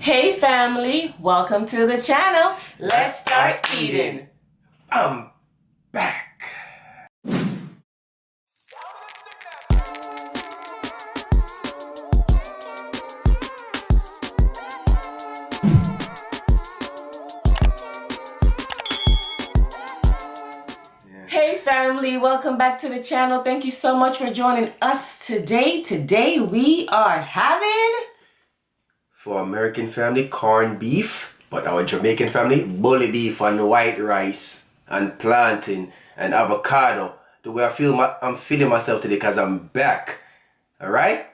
Hey family, welcome to the channel. Let's start eating. I'm back. Hey family, welcome back to the channel. Thank you so much for joining us today. Today we are having... For American family, corned beef, but our Jamaican family, bully beef and white rice and plantain and avocado. The way I'm feeling myself today because I'm back. All right?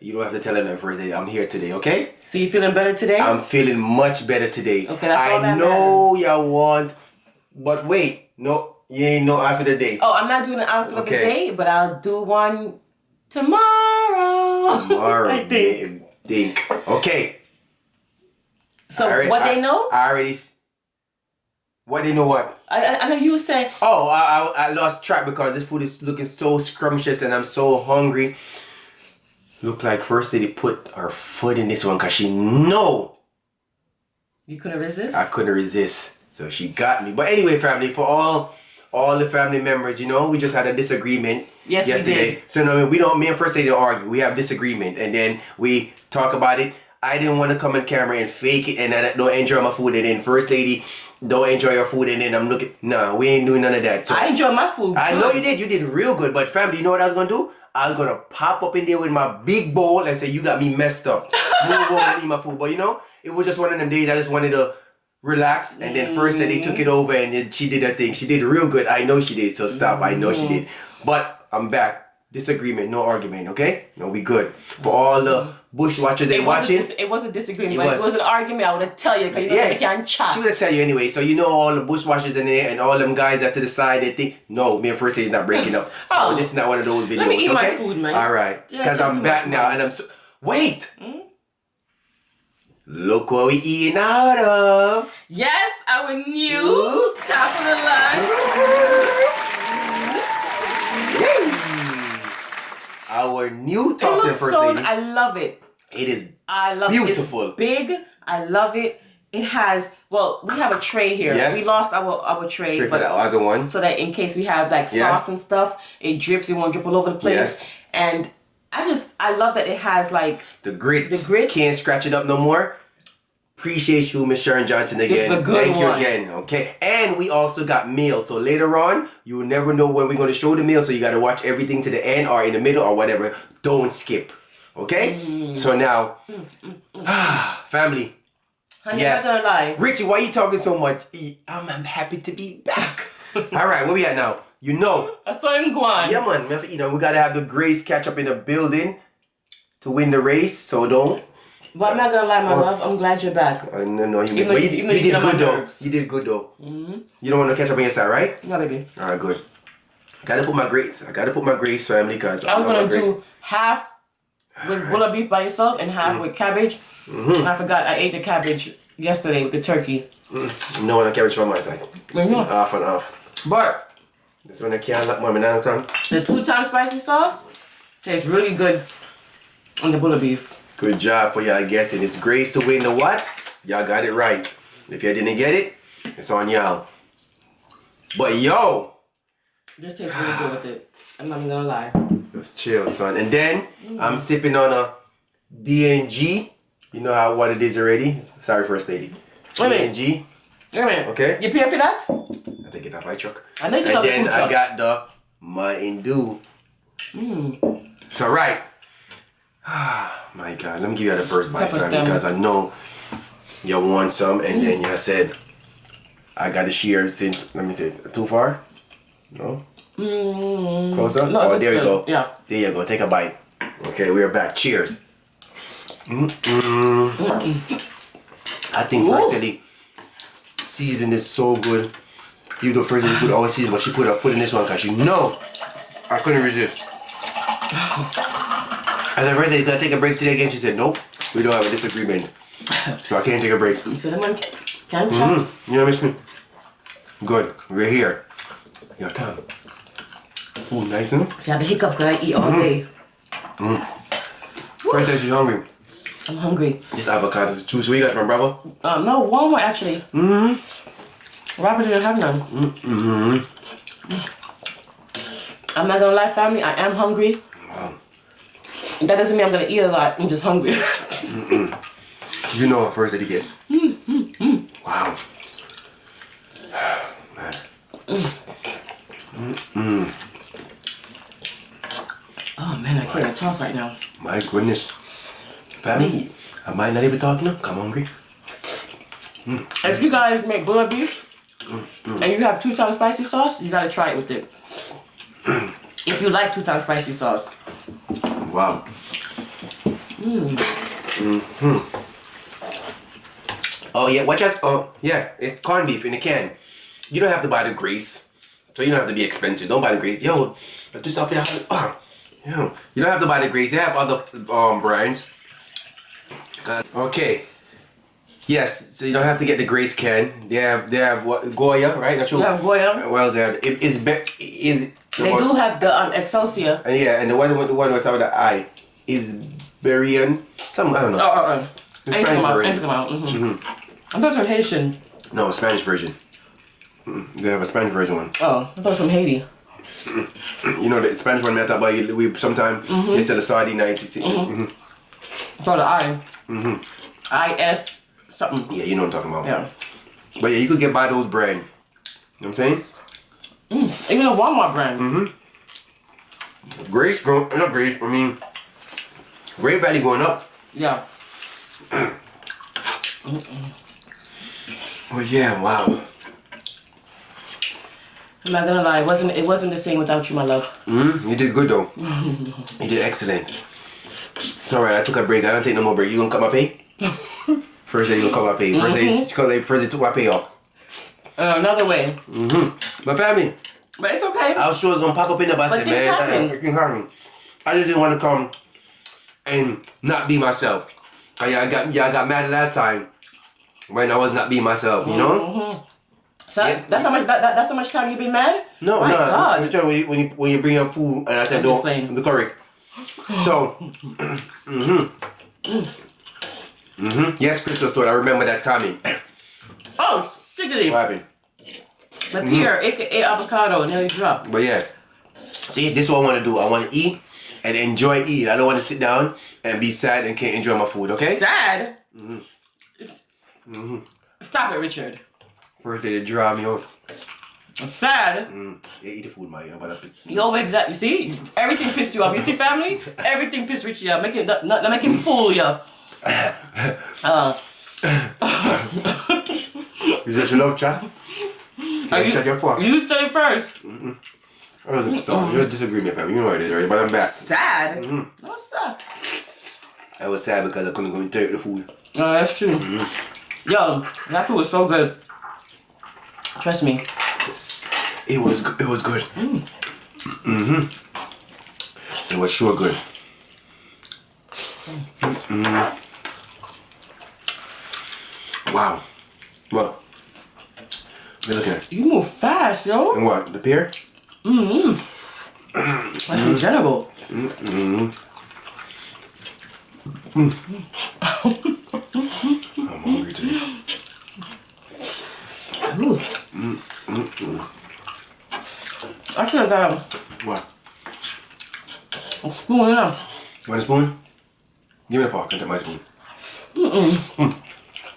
You don't have to tell them first day. I'm here today, okay? So you feeling better today? I'm feeling much better today. Okay, that's all that I know you want, but wait, no, you ain't no outfit of the day. Oh, I'm not doing an outfit of the day, but I'll do one tomorrow. Tomorrow, I think. Okay. So what they know? What they know what? I know you said. Oh, I lost track because this food is looking so scrumptious and I'm so hungry. Look like first lady put her foot in this one because she know. You couldn't resist? I couldn't resist. So she got me. But anyway, family, for all the family members, you know, we just had a disagreement yesterday. We did. So no, me and first lady don't argue. We have disagreement and then we talk about it. I didn't want to come on camera and fake it and I don't enjoy my food, and then first lady don't enjoy your food, and then I'm looking. Nah, we ain't doing none of that. So I enjoy my food. I know you did. You did real good. But family, you know what I was gonna do? I was gonna pop up in there with my big bowl and say, "You got me messed up. Move over and eat my food." But you know, it was just one of them days. I just wanted to relax, and then first lady took it over and then she did her thing. She did real good. I know she did. So stop. I know she did. But I'm back. Disagreement, no argument. Okay? No, we good. For all the bushwatchers they watching. It wasn't disagreement. It was an argument. I would have tell you because you know they can't chat. She would have tell you anyway. So you know all the bushwatchers in there and all them guys that to the side, they think, no, me and first lady's not breaking up. So this is not one of those videos. Let me eat my okay? food, man. All right. Because I'm back now and I'm so... Wait! Look what we eating out of. Yes, our new top of the line. Our new top to first lady. I love it. It is beautiful. It's big. I love it. It has, well, we have a tray here. Yes. We lost our tray. For the other one. So that in case we have like sauce and stuff, it drips, it won't drip all over the place. Yes. And I love that it has like the grits. Can't scratch it up no more. Appreciate you, Miss Sharon Johnson, again. This is a good Thank you again. Okay. And we also got meals. So later on, you will never know when we're going to show the meal. So you got to watch everything to the end or in the middle or whatever. Don't skip. Okay? So now, family. Honey, yes. I'm not gonna lie. Richie, why are you talking so much? I'm happy to be back. All right, where we at now? You know. I saw him go on. Yeah, man. You know, we got to have the Grace catch up in the building to win the race. So don't. But I'm not gonna lie, my love. I'm glad you're back. No, you did good though. You did good though. You don't want to catch up on your side, right? No, baby. All right, good. Gotta put my Grace. I gotta put my Grace family because I was gonna do half with bulla beef by itself and half with cabbage. And I forgot I ate the cabbage yesterday with the turkey. No, the cabbage from my side. Off and off. But this one I can't let mommy now time. The 2-time spicy sauce tastes really good on the bulla beef. Good job for y'all guessing. It's Grace to win the what? Y'all got it right. If y'all didn't get it, it's on y'all. But yo! This tastes really good with it. I'm not even gonna lie. Just chill, son. And then, I'm sipping on a D&G. You know what it is already? Sorry, first lady. D&G. Wait a minute. Okay? You pay for that? I take it off my truck. I need to and then I got the Mountain Dew. So right. My God, let me give you the first bite, family, because I know you want some, and then you said I got to share since, let me see, too far? No? Closer? No, oh, there you go. Yeah. There you go, take a bite. Okay, we're back. Cheers. I think First Lady season is so good. Even though First Lady food always season, but she put her foot in this one because she know I couldn't resist. I said, First Lady, can I take a break today again? She said, nope, we don't have a disagreement. So I can't take a break. You said, man, can't chat. You know what I mean? Good, we're here. Your time. Food nice, isn't it? See, I have the hiccups because I eat all day. First Lady, she's hungry. I'm hungry. This avocado is juice. Where you got from, brother? No, Walmart actually. Robert didn't have none. I'm not gonna lie, family. I am hungry. Wow. That doesn't mean I'm gonna eat a lot. I'm just hungry. You know what first that you get. Wow. Oh man, I can't even talk right now. My goodness. Family, I might not even talk now. I'm hungry. If you guys make bullet beef and you have 2 times spicy sauce, you gotta try it with it. If you like 2 times spicy sauce. Wow. Oh yeah, what just? Oh yeah, it's corned beef in a can. You don't have to buy the grease, so you don't have to be expensive. Don't buy the grease. Yo, do something. Yo, you don't have to buy the grease. They have other brands. Okay. Yes, so you don't have to get the Grace can. They have what, Goya, right? Not sure. They have Goya. Well, they do have the Excelsior. Yeah, and the one with the I is Berrien. Some I don't know. I ain't talking about. I'm talking from Haitian. No, Spanish version. They have a Spanish version one. Oh, I thought it was from Haiti. You know the Spanish one we talk about. We sometimes they sell the sardine nights. So the I. IS something. Yeah, you know what I'm talking about. Yeah. But yeah, you could get by those brand. You know what I'm saying? Even a Walmart brand. Grace going, not Grace. I mean, Great Valley going up. Yeah. Oh yeah, wow. I'm not gonna lie, it wasn't the same without you, my love. You did good though. You did excellent. It's alright, I took a break. I don't take no more break. You gonna cut my pay? First day you gonna cut my pay. First day took my pay off. Another way. But family. But it's okay. I was sure it's gonna pop up in the bus, But things happen. I just didn't want to come and not be myself. I got mad last time when I was not being myself, you know? So that's how much time you've been mad? No, My God. I'm trying when you bring up food and I said don't the correct. So yes, Crystal Store, I remember that comment. Oh, stickity. What happened? The pear, aka avocado, nearly dropped. But yeah. See, this is what I want to do. I want to eat and enjoy eating. I don't want to sit down and be sad and can't enjoy my food, okay? Sad? Stop it, Richard. First they draw me off. Sad? Yeah, eat the food, man. You over-exact. You see? Everything pissed you off. You see, family? Everything pissed Richie off. Make him fool you. You said you love chat? You said it first. I wasn't start. You're a disagreement, fam. You know what it is already, but I'm back. Sad? What's sad? I was sad because I couldn't go and take the food. No, that's true. Yo, that food was so good. Trust me. It was good. It was sure good. Wow. What? What are you looking at? You move fast, yo. And what? The pear? That's in general. I'm hungry today. Ooh. I should have got What? a spoon enough. You want a spoon? Give me the fork and take my spoon.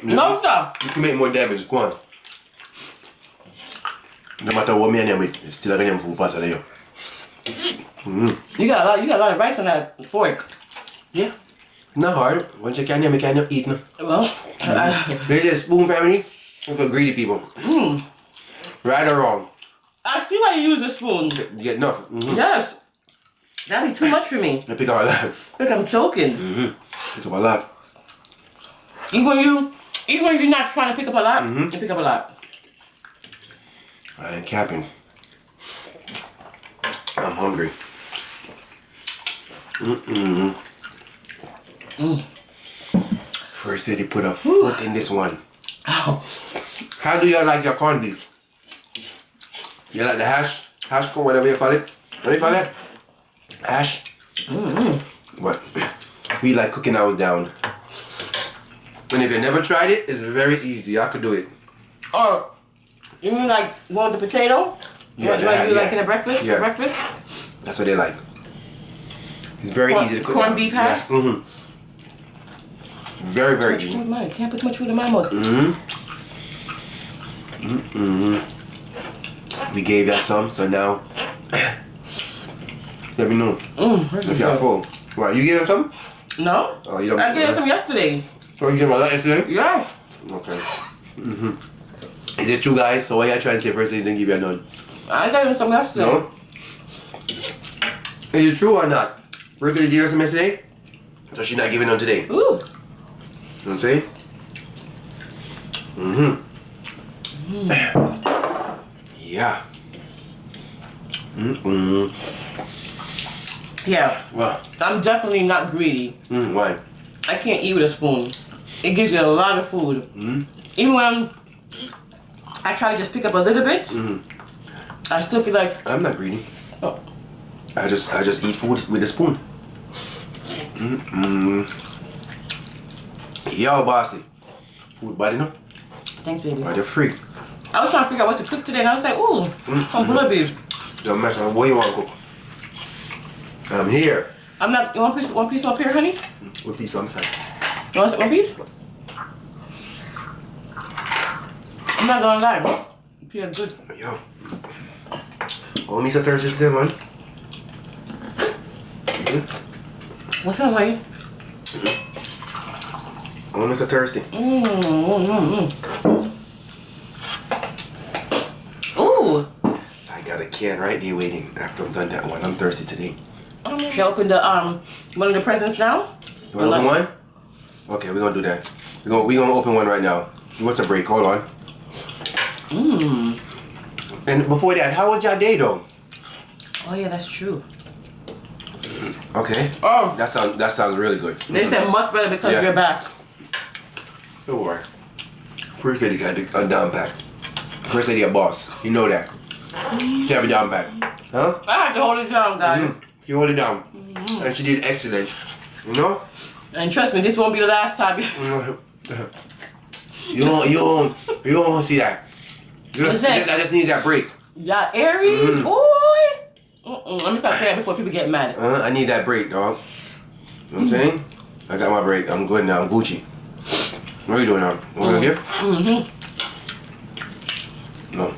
No, stop. You can make more damage. Go on. No matter what me and you make, it's still gonna food faster than you. You got a lot of rice on that fork. Yeah. Not hard. Once you can eat now. Well, There's a spoon family for greedy people. Right or wrong. I see why you use a spoon. You get enough. Yes. That'd be too much for me. I pick up a lot. Look, I'm choking. Pick up a lot. Even when you're not trying to pick up a lot, you pick up a lot. I ain't capping. I'm hungry. First they put a foot in this one. Ow. How do you like your corned beef? You like the hash corn, whatever you call it? What do you call it? Hash? What? We like cooking ours down. And if you never tried it, it's very easy. Y'all could do it. Or you mean like one with the potato? Yeah, What you like in the breakfast? Yeah. Breakfast? That's what they like. It's very easy to cook. Corned beef hash? Yeah. Mm-hmm. Very, very Too much easy. food, man. Can't put too much food in my mouth. Mm-hmm. Mm-hmm. We gave that some, so now let me know if y'all full. Why, you gave him some? No. Oh, you don't. I gave some yesterday. Oh, you gave him that yesterday? Yeah. Okay. Mm-hmm. Is it true, guys? So why y'all trying to say first they didn't give you none? I gave him some yesterday. No? Is it true or not? First they gave her some yesterday? So she's not giving them today. Ooh. You know what I'm saying? Mm-hmm. Yeah. Mm-mm. Yeah. Well. I'm definitely not greedy. Why? I can't eat with a spoon. It gives you a lot of food. Even when I try to just pick up a little bit, I still feel like I'm not greedy. oh. I just eat food with a spoon. Yo, bossy. Food body, no? Thanks, baby. But you're free. I was trying to figure out what to cook today, and I was like, ooh, some bullet beef. Don't mess up. What you want to cook? I'm here. I'm not. You want one piece up here, honey? What piece on the side? You want one piece? I'm not gonna lie. You feel good. Yo. Oh, me so thirsty today, man. What's wrong, honey? Oh, me so thirsty. Ooh. I got a can right there waiting after I'm done that one. I'm thirsty today. Should I open the one of the presents now? You want to open one? Okay, we're gonna do that. We're gonna open one right now. What's a break? Hold on. And before that, how was your day though? Oh yeah, that's true. Okay. Oh. That sounds really good. They said much better because Yeah. you're back. Don't worry. First lady got a down pack. First lady a boss. You know that. She have a down pack. Huh? I had to hold it down, guys. She hold it down. And she did excellent. You know? And trust me, this won't be the last time. You won't see that. I just need that break. Yeah, Aries, boy. Let me stop saying that before people get mad. I need that break, dog. You know what I'm saying? I got my break. I'm good now. I'm Gucci. What are you doing now? You want a gift? No.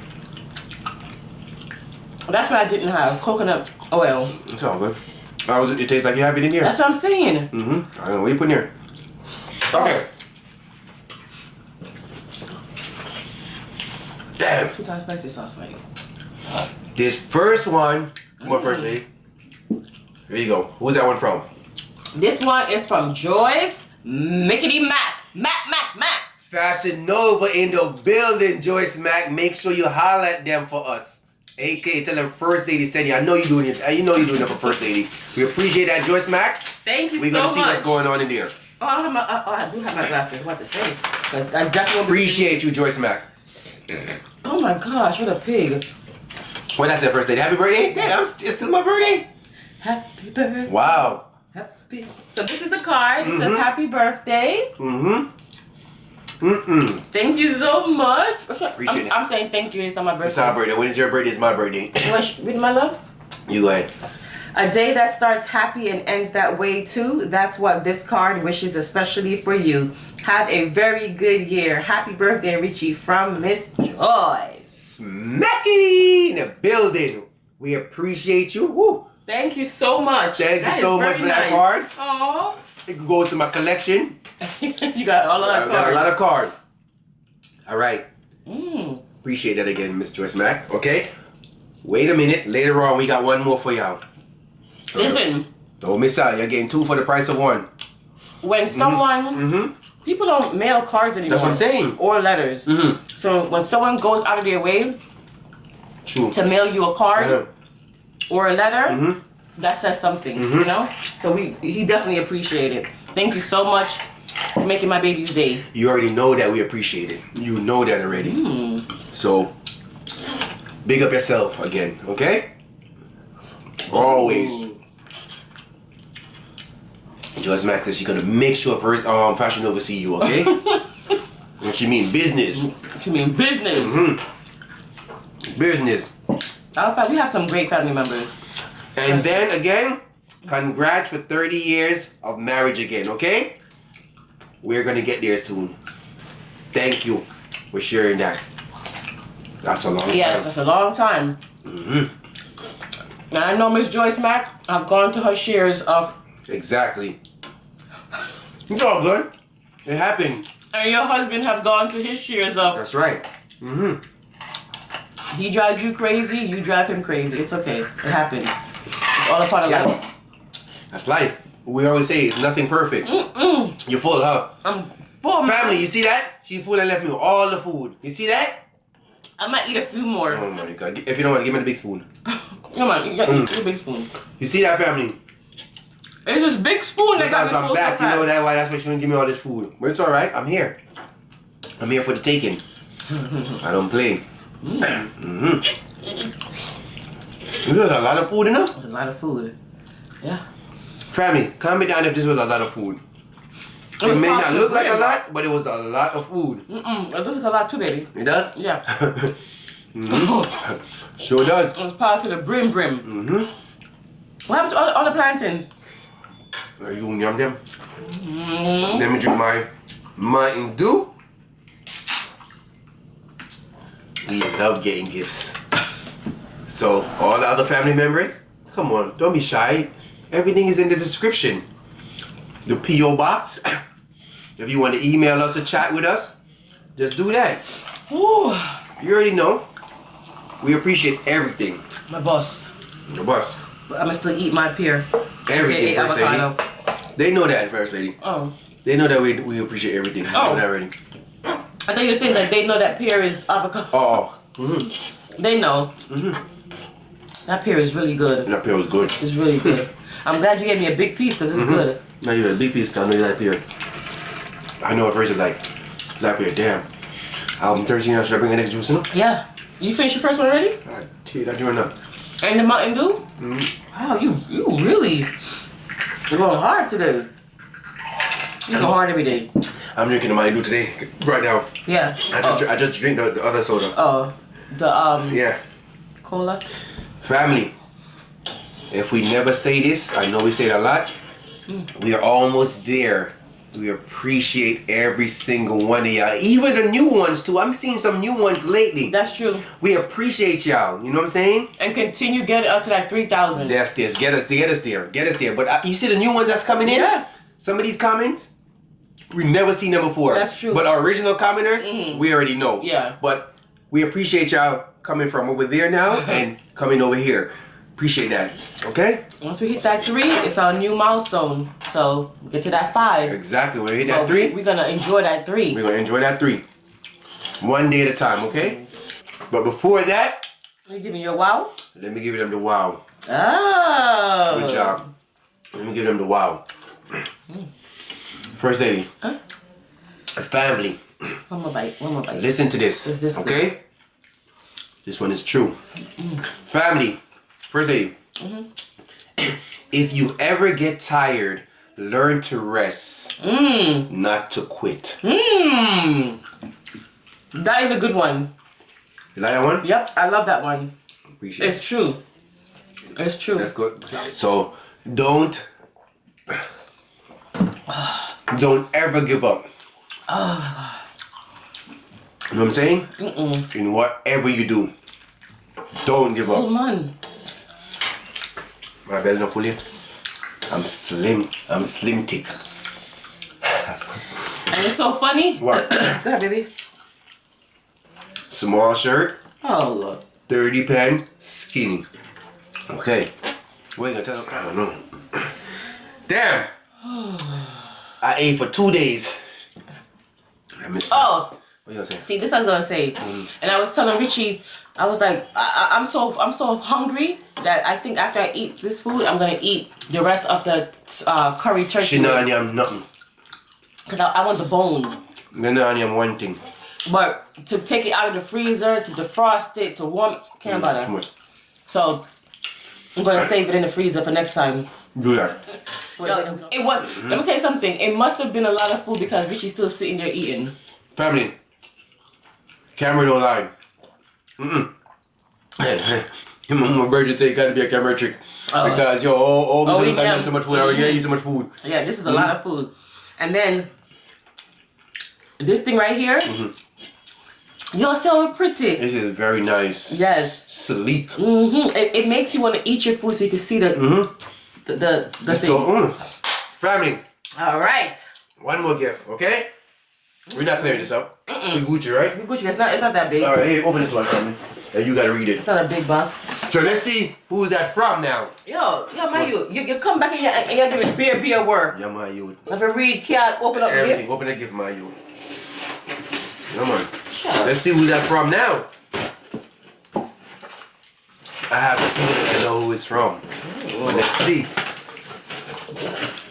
That's what I didn't have. Coconut oil. It's all good. It tastes like you have it in here. That's what I'm saying. I don't know what you put in here. Okay. Damn. 2 times spicy sauce, right? This first one. What first lady? Here you go. Who's that one from? This one is from Joyce Mickety Mac. Mac. Fashion Nova in the building, Joyce Mac. Make sure you holler at them for us. AK, tell them first lady send you. I know you're doing it. You know you're doing it for first lady. We appreciate that, Joyce Mac. Thank you so much. We're gonna see what's going on in there. Oh, I do have my glasses. What to say? Because I definitely Appreciate you, Joyce Mac. Oh my gosh, what a pig. When I said first lady, happy birthday? Damn, it's still my birthday. Happy birthday. Wow. Happy. So this is the card. It says happy birthday. Thank you so much. Appreciate it. I'm saying thank you. It's not my birthday. It's our birthday. When is your birthday? It's my birthday. You want to read my love? You go ahead. A day that starts happy and ends that way too. That's what this card wishes especially for you. Have a very good year. Happy birthday, Richie, from Miss Joyce. Smackity in the building. We appreciate you. Woo. Thank you so much. Thank you so much for that card. Aww. It can go to my collection. You got a lot of cards. I got a lot of cards. All right. Appreciate that again, Miss Joyce Mac. Okay. Wait a minute. Later on, we got one more for y'all. So listen. Don't miss out. You're getting 2 for the price of 1. When someone, people don't mail cards anymore. That's what I'm saying. Or letters. So when someone goes out of their way to mail you a card or a letter, that says something, you know? So he definitely appreciate it. Thank you so much for making my baby's day. You already know that we appreciate it. You know that already. So, big up yourself again, okay? Always. Joyce Max says she's gonna make sure first Fashion Nova see you, okay? What she mean? Business. She mean business. Business. We have some great family members. And then again, congrats for 30 years of marriage again, okay? We're gonna get there soon. Thank you for sharing that. That's a long time. Yes, that's a long time. Now I know Miss Joyce Mack, I've gone to her shares of... Exactly. It's all good. It happened. And your husband have gone to his shares of... That's right. He drives you crazy, you drive him crazy. It's okay. It happens. It's all a part of life. That's life. We always say it's nothing perfect. You're full, huh? I'm full. Family, you see that? She's full and left me with all the food. You see that? I might eat a few more. Oh my God. If you don't want to, give me the big spoon. Come on, you gotta eat the big spoon. You see that, family? It's this big spoon that got me Because I'm full back, so you know fast. that why that's why she wouldn't give me all this food. But it's alright, I'm here. I'm here for the taking. I don't play. There's a lot of food enough. A lot of food. Yeah. Family, comment down if this was a lot of food. It may not look like a lot, but it was a lot of food. It does look a lot too, baby. It does? Yeah. Sure does. It was piled to the brim. What happened to all the plantains? Are you yum them? Let me drink my Mountain Dew. We love getting gifts. So, all the other family members, come on, don't be shy. Everything is in the description. The P.O box. If you want to email us or chat with us, just do that. Ooh. You already know. We appreciate everything. My boss. Your boss. But I'm gonna still eat my pear. Everything, First avocado. Lady. They know that, First Lady. Oh. They know that we appreciate everything. They know that already. I thought you were saying that they know that pear is avocado. Oh. They know. That pear is really good. That pear was good. It's really good. I'm glad you gave me a big piece because it's good. Now you had a big piece, I know you like pear. I know at first it's like, that pear, damn. I'm 13 now, should I bring an extra juice in? Yeah. You finished your first one already? I tell you that doing that. And the Mountain Dew? Wow, you really, you're going hard today. You go hard every day. I'm drinking the Mountain Dew today, right now. Yeah. I just drink the other soda. Oh, Yeah. cola. Family, if we never say this, I know we say it a lot, we are almost there. We appreciate every single one of y'all. Even the new ones too. I'm seeing some new ones lately. That's true. We appreciate y'all. You know what I'm saying? And continue getting us to that 3,000. That's this. Get us there. But you see the new ones that's coming in? Yeah. Some of these comments, we never seen them before. That's true. But our original commenters, we already know. Yeah. But we appreciate y'all coming from over there now and coming over here. Appreciate that. Okay? Once we hit that 3, it's our new milestone. So we get to that 5. Exactly. When we hit that 3, we're gonna enjoy that 3. we're gonna enjoy that 3. One day at a time, okay? But before that, Are you giving your wow? let me give them the wow. Oh. Good job. Let me give them the wow. First Lady. Huh? Family. One more bite. Listen to this. Is this okay? good? This one is true. Family. First Lady. If you ever get tired, learn to rest, not to quit. That is a good one. You like that one? Yep, I love that one. Appreciate It's true. It's true. That's good. So don't ever give up. Oh my God. You know what I'm saying? In whatever you do, don't give Oh up. man. My belly not full yet. I'm slim thick. And it's so funny. What? Go ahead, baby. Small shirt, Oh Lord. 30 pants, skinny. Okay. What are you gonna tell? I don't know. Damn. I ate for 2 days. I missed that. Oh. What you gonna say? See, this I was gonna say, and I was telling Richie, I was like, I'm so hungry that I think after I eat this food, I'm gonna eat the rest of the curry turkey. She not yam nothing. Cause I want the bone. Then not yam one thing. But to take it out of the freezer, to defrost it, to warm it, can't bother. Too much. So I'm gonna save it in the freezer for next time. Do that. Yo, it was. Let me tell you something. It must have been a lot of food because Richie's still sitting there eating. Family. Camera don't lie. My birthday say it gotta be a camera trick. Because yo, all of them so much food. I already eat so much food. Yeah, this is a lot of food. And then this thing right here. You're so pretty. This is very nice. Yes. Sweet. It makes you want to eat your food so you can see the thing. So, family. All right. One more gift, okay? We're not clearing this up. We Gucci, right? We Gucci. It's not that big. All right, here, open this one for me. And you gotta read it. It's not a big box. So let's see who's that from now. Yo, Mayu, you come back and you're doing beer work. Yeah, Mayu. If you read, can't open up the Everything. gift. Open the gift, Mayu. Come on. Sure. Let's see who's that from now. I have a feeling I know who it's from. But let's see.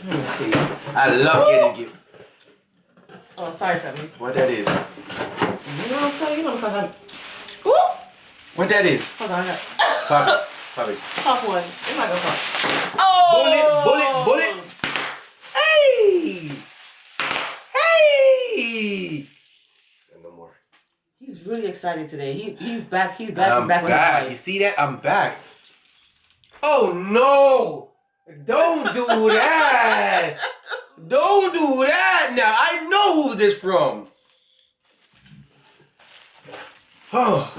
Let me see. I love getting gifts. Oh, sorry, family. What that is? You know, because I'm. Ooh! What that is? Hold on. Pop it. Pop one. It might go pop. Oh! Bullet. Hey! Hey! And no more. He's really excited today. He's back. He's back. I'm back with back. his You see that? I'm back. Oh no! Don't do that! Don't do that now. I know who this from. Oh.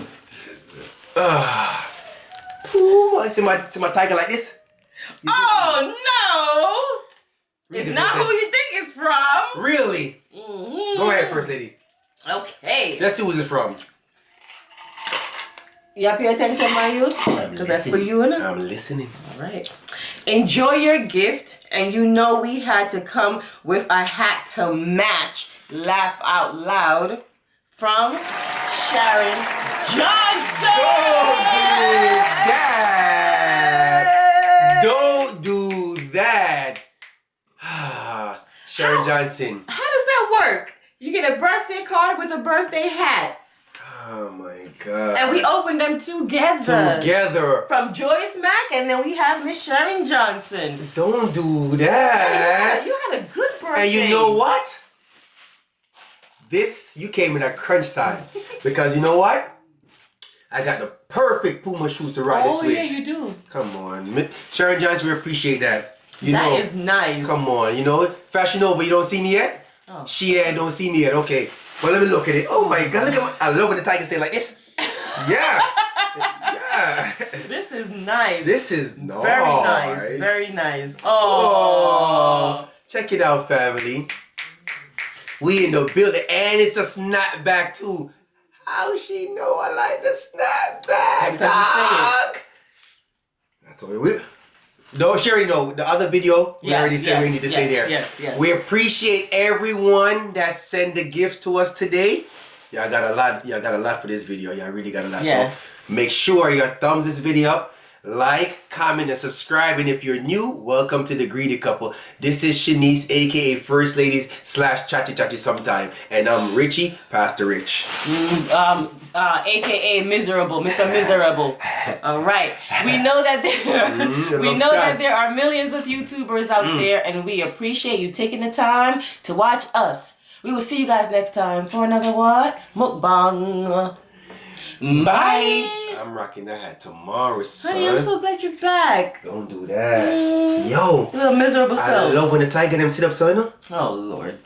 See my tiger like this? Oh no! It's not who you think it's from. Really? Go ahead, first lady. Okay. Let's see who's it from. You pay attention, Mayu? Because that's for you, innit? I'm listening. All right. Enjoy your gift, and you know we had to come with a hat to match. Laugh out loud from Sharon Johnson. Don't do that. Sharon Johnson. How does that work? You get a birthday card with a birthday hat. Oh my God. And we opened them together. From Joyce Mack, and then we have Miss Sharon Johnson. Don't do that. Yeah, you had a good birthday. And you know what? You came in a crunch time. Because you know what? I got the perfect Puma shoes to ride this with. Oh, yeah, you do. Come on. Sharon Johnson, we appreciate that. That is nice. Come on, you know, Fashion Nova, you don't see me yet? Oh. She don't see me yet, okay. Well, let me look at it. Oh my God, look at I love when the tigers stay like this. Yeah. Yeah. This is nice. This is nice. Very nice. Very nice. Oh. Check it out, family. We in the building, and it's a snapback too. How she know I like the snapback, dog? I told you. No, she already know. The other video, we already said we need to say there. Yes. We appreciate everyone that sent the gifts to us today. Y'all got a lot. Y'all got a lot for this video. Y'all really got a lot. Yeah. So make sure you thumbs this video up, like, comment, and subscribe. And if you're new, welcome to the Greedy Couple. This is Shanice, aka First Ladies / Chatty sometime, and I'm Richie, Pastor Rich. AKA Miserable, Mr. Miserable. All right. We know that there are millions of YouTubers out there, and we appreciate you taking the time to watch us. We will see you guys next time for another what? Mukbang. Bye. I'm rocking that hat tomorrow, son. Honey, I'm so glad you're back. Don't do that. Yo. Little miserable self. I love when the tiger them sit up, so you know. Oh Lord.